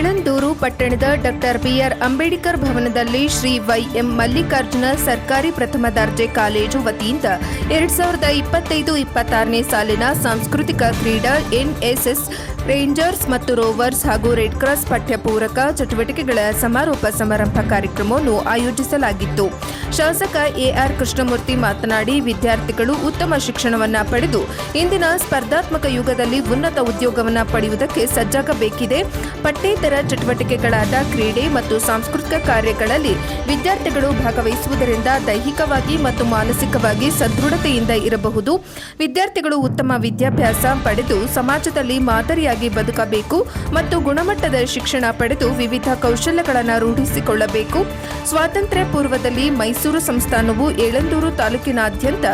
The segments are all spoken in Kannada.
ಏಳಂದೂರು ಪಟ್ಟಣದ ಡಾಕ್ಟರ್ ಬಿಆರ್ ಅಂಬೇಡ್ಕರ್ ಭವನದಲ್ಲಿ ಶ್ರೀ ವೈ.ಎಂ. ಮಲ್ಲಿಕಾರ್ಜುನ ಸರ್ಕಾರಿ ಪ್ರಥಮ ದರ್ಜೆ ಕಾಲೇಜು ವತಿಯಿಂದ 2025-26ನೇ ಸಾಲಿನ ಸಾಂಸ್ಕೃತಿಕ ಕ್ರೀಡಾ ಎನ್ಎಸ್ಎಸ್ ರೇಂಜರ್ಸ್ ಮತ್ತು ರೋವರ್ಸ್ ಹಾಗೂ ರೆಡ್ ಕ್ರಾಸ್ ಪಠ್ಯಪೂರಕ ಚಟುವಟಿಕೆಗಳ ಸಮಾರೋಪ ಸಮಾರಂಭ ಕಾರ್ಯಕ್ರಮವನ್ನು ಆಯೋಜಿಸಲಾಗಿತ್ತು. ಶಾಸಕ ಎಆರ್ ಕೃಷ್ಣಮೂರ್ತಿ ಮಾತನಾಡಿ, ವಿದ್ಯಾರ್ಥಿಗಳು ಉತ್ತಮ ಶಿಕ್ಷಣವನ್ನು ಪಡೆದು ಇಂದಿನ ಸ್ಪರ್ಧಾತ್ಮಕ ಯುಗದಲ್ಲಿ ಉನ್ನತ ಉದ್ಯೋಗವನ್ನು ಪಡೆಯುವುದಕ್ಕೆ ಸಜ್ಜಾಗಬೇಕಿದೆ. ಪಠ್ಯೇತರ ಚಟುವಟಿಕೆಗಳಾದ ಕ್ರೀಡೆ ಮತ್ತು ಸಾಂಸ್ಕೃತಿಕ ಕಾರ್ಯಗಳಲ್ಲಿ ವಿದ್ಯಾರ್ಥಿಗಳು ಭಾಗವಹಿಸುವುದರಿಂದ ದೈಹಿಕವಾಗಿ ಮತ್ತು ಮಾನಸಿಕವಾಗಿ ಸದೃಢತೆಯಿಂದ ಇರಬಹುದು. ವಿದ್ಯಾರ್ಥಿಗಳು ಉತ್ತಮ ವಿದ್ಯಾಭ್ಯಾಸ ಪಡೆದು ಸಮಾಜದಲ್ಲಿ ಮಾದರಿಯಾಗಿ ಬದುಕಬೇಕು ಮತ್ತು ಗುಣಮಟ್ಟದ ಶಿಕ್ಷಣ ಪಡೆದು ವಿವಿಧ ಕೌಶಲ್ಯಗಳನ್ನು ರೂಢಿಸಿಕೊಳ್ಳಬೇಕು. ಸ್ವಾತಂತ್ರ್ಯ ಪೂರ್ವದಲ್ಲಿ ಮೈಸೂರು ಸಂಸ್ಥಾನವು ಏಳಂದೂರು ತಾಲೂಕಿನಾದ್ಯಂತ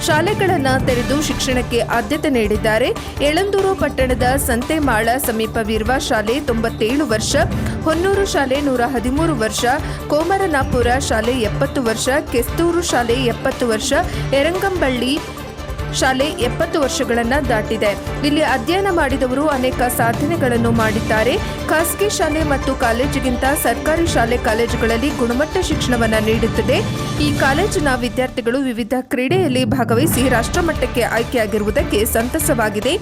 ಶಾಲೆಗಳನ್ನು ತೆರೆದು ಶಿಕ್ಷಣಕ್ಕೆ ಆದ್ಯತೆ ನೀಡಿದ್ದಾರೆ. ಏಳಂದೂರು ಪಟ್ಟಣದ ಸಂತೆಮಾಳ ಸಮೀಪವಿರುವ ಶಾಲೆ 97 ವರ್ಷ, ಹೊನ್ನೂರು ಶಾಲೆ 113 ವರ್ಷ, ಕೋಮರನಾಪುರ ಶಾಲೆ 70 ವರ್ಷ, ಕೆಸ್ತೂರು ಶಾಲೆ 70 ವರ್ಷ, ಯರಂಗಂಬಳ್ಳಿ ಶಾಲೆ 70 ವರ್ಷಗಳನ್ನು ದಾಟಿದೆ. ಇಲ್ಲಿ ಅಧ್ಯಯನ ಮಾಡಿದವರು ಅನೇಕ ಸಾಧನೆಗಳನ್ನು ಮಾಡಿದ್ದಾರೆ. ಖಾಸಗಿ ಶಾಲೆ ಮತ್ತು ಕಾಲೇಜಿಗಿಂತ ಸರ್ಕಾರಿ ಶಾಲೆ ಕಾಲೇಜುಗಳಲ್ಲಿ ಗುಣಮಟ್ಟ ಶಿಕ್ಷಣವನ್ನು ನೀಡುತ್ತದೆ. ಈ ಕಾಲೇಜಿನ ವಿದ್ಯಾರ್ಥಿಗಳು ವಿವಿಧ ಕ್ರೀಡೆಯಲ್ಲಿ ಭಾಗವಹಿಸಿ ರಾಷ್ಟ್ರಮಟ್ಟಕ್ಕೆ ಆಯ್ಕೆಯಾಗಿರುವುದಕ್ಕೆ ಸಂತಸವಾಗಿದೆ.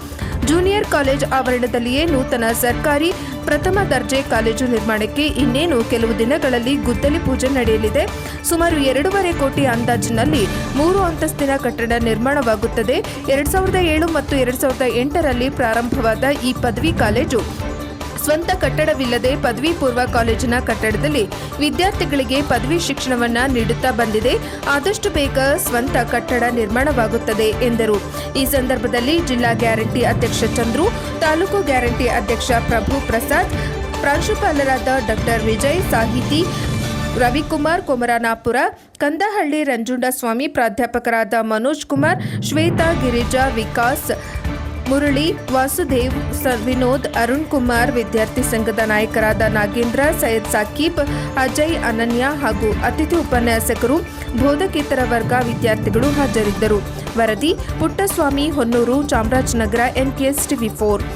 ಜೂನಿಯರ್ ಕಾಲೇಜ್ ಆವರಣದಲ್ಲಿಯೇ ನೂತನ ಸರ್ಕಾರಿ ಪ್ರಥಮ ದರ್ಜೆ ಕಾಲೇಜು ನಿರ್ಮಾಣಕ್ಕೆ ಇನ್ನೇನು ಕೆಲವು ದಿನಗಳಲ್ಲಿ ಗುದ್ದಲಿ ಪೂಜೆ ನಡೆಯಲಿದೆ. ಸುಮಾರು 2.5 ಕೋಟಿ ಅಂದಾಜಿನಲ್ಲಿ 3 ಅಂತಸ್ತಿನ ಕಟ್ಟಡ ನಿರ್ಮಾಣವಾಗುತ್ತದೆ. 2007 ಮತ್ತು 2008ರಲ್ಲಿ ಪ್ರಾರಂಭವಾದ ಈ ಪದವಿ ಕಾಲೇಜು ಸ್ವಂತ ಕಟ್ಟಡವಿಲ್ಲದೆ ಪದವಿ ಪೂರ್ವ ಕಾಲೇಜಿನ ಕಟ್ಟಡದಲ್ಲಿ ವಿದ್ಯಾರ್ಥಿಗಳಿಗೆ ಪದವಿ ಶಿಕ್ಷಣವನ್ನು ನೀಡುತ್ತಾ ಬಂದಿದೆ. ಆದಷ್ಟು ಬೇಗ ಸ್ವಂತ ಕಟ್ಟಡ ನಿರ್ಮಾಣವಾಗುತ್ತದೆ ಎಂದರು. ಈ ಸಂದರ್ಭದಲ್ಲಿ ಜಿಲ್ಲಾ ಗ್ಯಾರಂಟಿ ಅಧ್ಯಕ್ಷ ಚಂದ್ರು, ತಾಲೂಕು ಗ್ಯಾರಂಟಿ ಅಧ್ಯಕ್ಷ ಪ್ರಭು ಪ್ರಸಾದ್, ಪ್ರಾಂಶುಪಾಲರಾದ ಡಾಕ್ಟರ್ ವಿಜಯ್, ಸಾಹಿತಿ ರವಿಕುಮಾರ್ ಕೊಮರನಾಪುರ, ಕಂದಹಳ್ಳಿ ರಂಜುಂಡಸ್ವಾಮಿ, ಪ್ರಾಧ್ಯಾಪಕರಾದ ಮನೋಜ್ ಕುಮಾರ್, ಶ್ವೇತಾ, ಗಿರಿಜಾ, ವಿಕಾಸ್, ಮುರಳಿ, ವಾಸುದೇವ್, ವಿನೋದ್, ಅರುಣ್ ಕುಮಾರ್, ವಿದ್ಯಾರ್ಥಿ ಸಂಘದ ನಾಯಕರಾದ ನಾಗೇಂದ್ರ, ಸೈಯದ್ ಸಾಕೀಬ್, ಅಜಯ್, ಅನನ್ಯ ಹಾಗೂ ಅತಿಥಿ ಉಪನ್ಯಾಸಕರು, ಬೋಧಕೇತರ ವರ್ಗ ವಿದ್ಯಾರ್ಥಿಗಳು ಹಾಜರಿದ್ದರು. ವರದಿ ಪುಟ್ಟಸ್ವಾಮಿ, ಹೊನ್ನೂರು, ಚಾಮರಾಜನಗರ, NKS TV4.